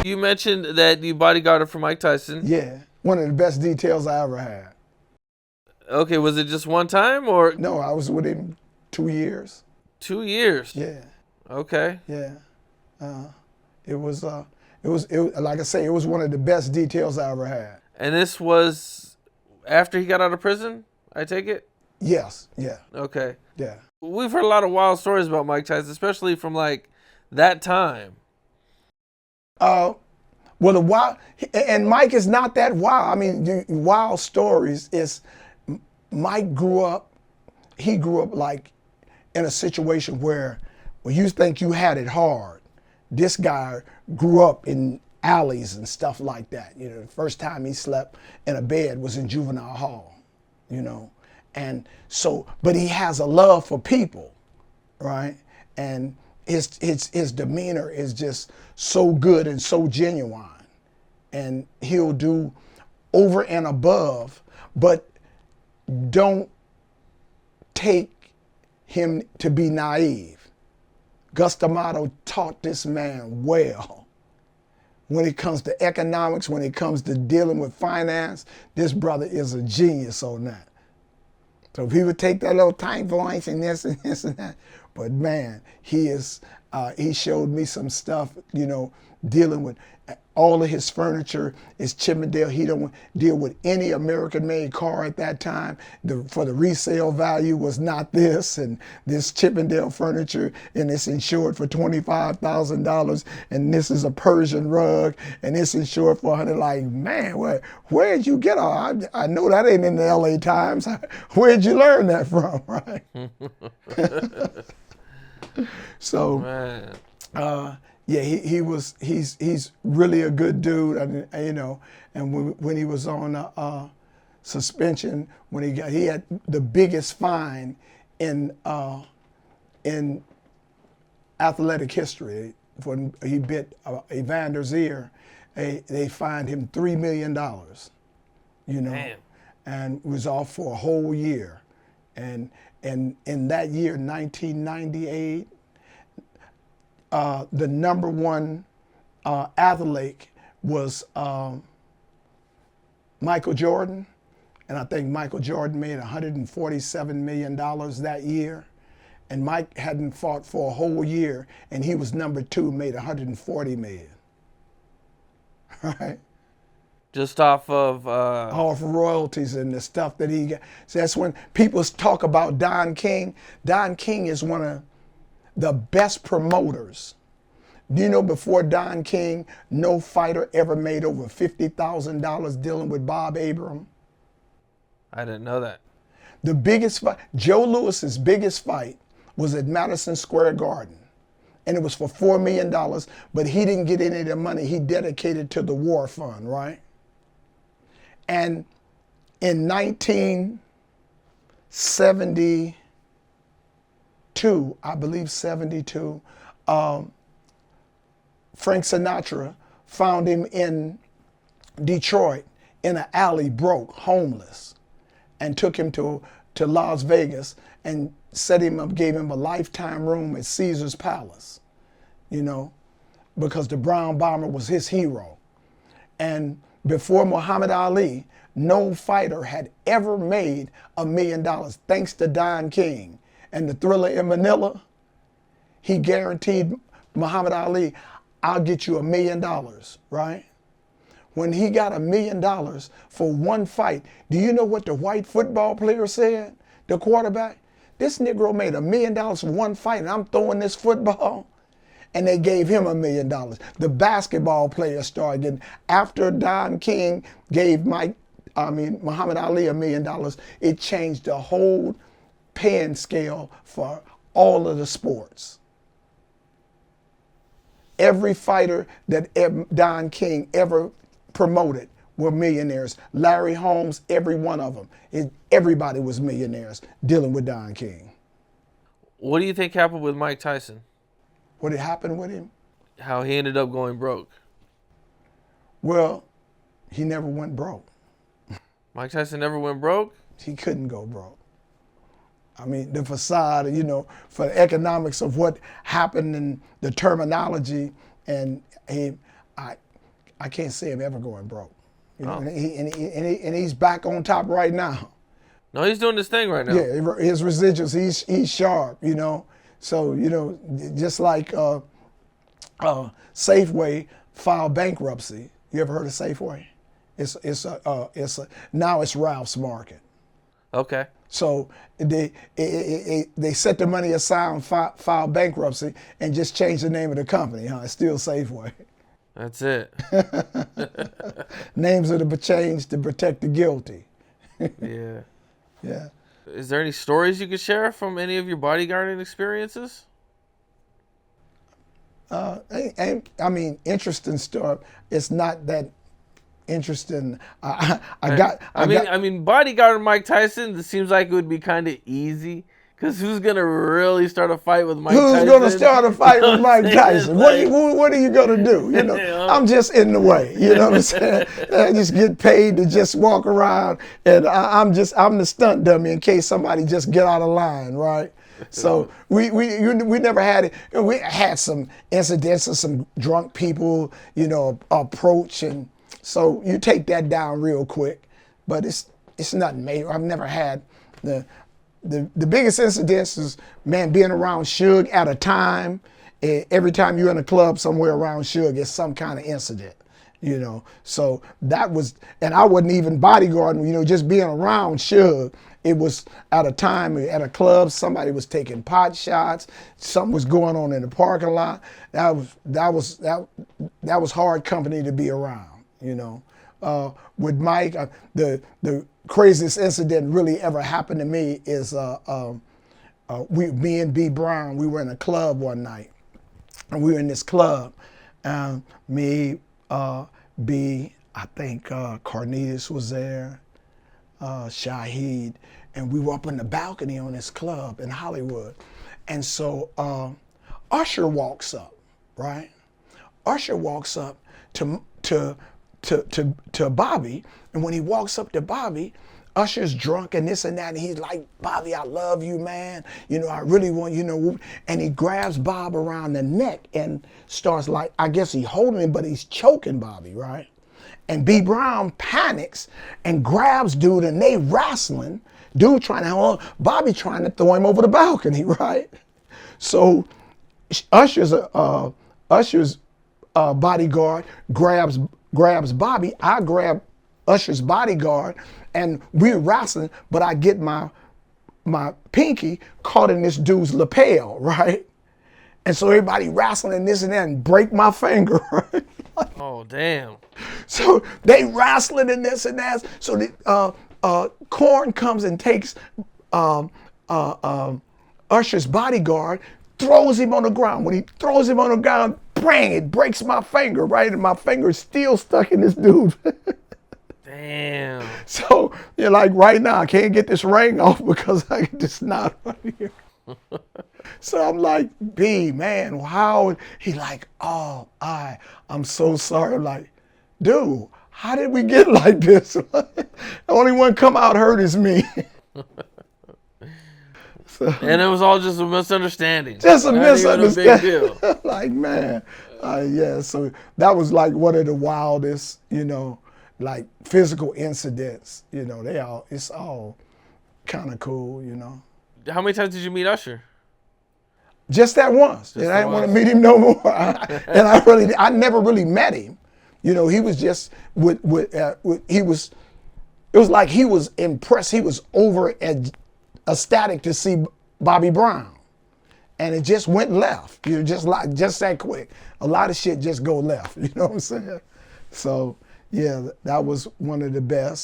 You mentioned that you bodyguarded for Mike Tyson. Yeah, one of the best details I ever had. Okay, was it just one time or No, I was with him 2 years. 2 years? Yeah, Okay. yeah. It was, like I say, it was one of the best details I ever had. And this was after he got out of prison, I take it? Yes, yeah, Okay. yeah. We've heard a lot of wild stories about Mike Tyson, especially from like that time. Well, the wild, and Mike is not that wild. I mean, the wild stories is Mike grew up. He grew up like in a situation where, when you think you had it hard, this guy grew up in alleys and stuff like that. You know, the first time he slept in a bed was in juvenile hall. You know, and so, but he has a love for people, right? And his demeanor is just so good and so genuine, and he'll do over and above, but don't take him to be naive. Gus D'Amato taught this man well. When it comes to economics, when it comes to dealing with finance, this brother is a genius on that. So people take that little tiny voice and this and this and that, but man, he showed me some stuff, you know, dealing with all of his furniture is Chippendale. He don't deal with any American-made car at that time. For the resale value was not this, and this Chippendale furniture, and it's insured for $25,000, and this is a Persian rug, and it's insured for 100. Like, man, where'd you get all? I know that ain't in the LA Times. Where'd you learn that from, right? So, Man. yeah, he's really a good dude, and you know, and when he was on suspension, when he had the biggest fine in athletic history. When he bit Evander's ear, they fined him $3 million, you know. Damn. And it was off for a whole year, and in that year, 1998. The number one athlete was Michael Jordan, and I think Michael Jordan made $147 million that year, and Mike hadn't fought for a whole year, and he was number two, made $140 million. Right? Just off of Off royalties and the stuff that he got. So that's when people talk about Don King. Don King is one of the best promoters. Do you know before Don King, no fighter ever made over $50,000 dealing with Bob Arum? I didn't know that. The biggest fight, Joe Louis's biggest fight was at Madison Square Garden. And it was for $4 million, but he didn't get any of the money. He dedicated to the war fund, right? And in 1972, I believe 72, Frank Sinatra found him in Detroit in an alley, broke, homeless, and took him to Las Vegas and set him up, gave him a lifetime room at Caesar's Palace, you know, because the Brown Bomber was his hero. And before Muhammad Ali, no fighter had ever made $1 million, thanks to Don King. And the Thriller in Manila, he guaranteed Muhammad Ali, I'll get you $1 million, right? When he got $1 million for one fight, do you know what the white football player said? The quarterback? This Negro made $1 million for one fight, and I'm throwing this football. And they gave him $1 million. The basketball player started getting, after Don King gave Muhammad Ali $1 million, it changed the whole paying scale for all of the sports. Every fighter that Don King ever promoted were millionaires. Larry Holmes, every one of them. Everybody was millionaires dealing with Don King. What do you think happened with Mike Tyson? What had happened with him? How he ended up going broke? Well, he never went broke. Mike Tyson never went broke? He couldn't go broke. I mean, the facade, you know, for the economics of what happened and the terminology, and I can't see him ever going broke. You know, Oh. and he's back on top right now. No, he's doing this thing right now. Yeah, his residuals, he's sharp, you know. So, you know, just like Safeway filed bankruptcy. You ever heard of Safeway? Now it's Ralph's Market. Okay. So they set the money aside and file bankruptcy and just change the name of the company. It's still Safeway. That's it. Names are to be changed to protect the guilty. Yeah. Yeah. Is there any stories you could share from any of your bodyguarding experiences? I mean, interesting stuff. It's not that interesting. I mean, bodyguarding Mike Tyson, it seems like it would be kind of easy. Because who's going to really start a fight with Mike Tyson? Who's going to start a fight with Mike Tyson? What are you going to do? You know, I'm just in the way. You know what I'm saying? I just get paid to just walk around, and I'm the stunt dummy in case somebody just get out of line, right? So we never had it. We had some incidents of some drunk people, you know, approach, and so you take that down real quick. But it's nothing major. I've never had the biggest incidents is, man, being around Suge at a time. Every time you're in a club somewhere around Suge, it's some kind of incident, you know. So that was, and I wasn't even bodyguarding, you know, just being around Suge. It was at a time at a club, somebody was taking pot shots, something was going on in the parking lot. That was hard company to be around, you know. With Mike, the craziest incident really ever happened to me is me and B Brown, we were in a club one night, and we were in this club. Me, B, I think Cornelius was there, Shahid, and we were up on the balcony on this club in Hollywood. And so Usher walks up, right? Usher walks up to Bobby, and when he walks up to Bobby, Usher's drunk and this and that, and he's like, Bobby, I love you, man. You know, I really want, you know, and he grabs Bob around the neck and starts like, I guess he's holding him, but he's choking Bobby, right? And B Brown panics and grabs dude, and they wrestling. Dude trying to hold on, Bobby trying to throw him over the balcony, right? So Usher's bodyguard grabs Bobby. I grab Usher's bodyguard, and we're wrestling, but I get my pinky caught in this dude's lapel, right? And so everybody wrestling and this and that and break my finger, right? Oh, damn. So they wrestling and this and that. So Korn comes and takes Usher's bodyguard, throws him on the ground. When he throws him on the ground, bang, it breaks my finger, right? And my finger is still stuck in this dude. Damn. So you're like, right now, I can't get this ring off because I get this knot right here. So I'm like, B, man, how? He like, oh, I'm so sorry. I'm like, dude, how did we get like this? The only one come out hurt is me. So, and it was all just a misunderstanding. Just a misunderstanding. Even a big deal. Like, man, yeah. So that was like one of the wildest, you know, like physical incidents. You know, it's all kind of cool, you know. How many times did you meet Usher? Just that once, and I didn't want to meet him no more. I never really met him. You know, he was just it was like he was impressed. He was ecstatic to see Bobby Brown, and it just went left. You know, just that quick. A lot of shit just go left. You know what I'm saying? So yeah, that was one of the best.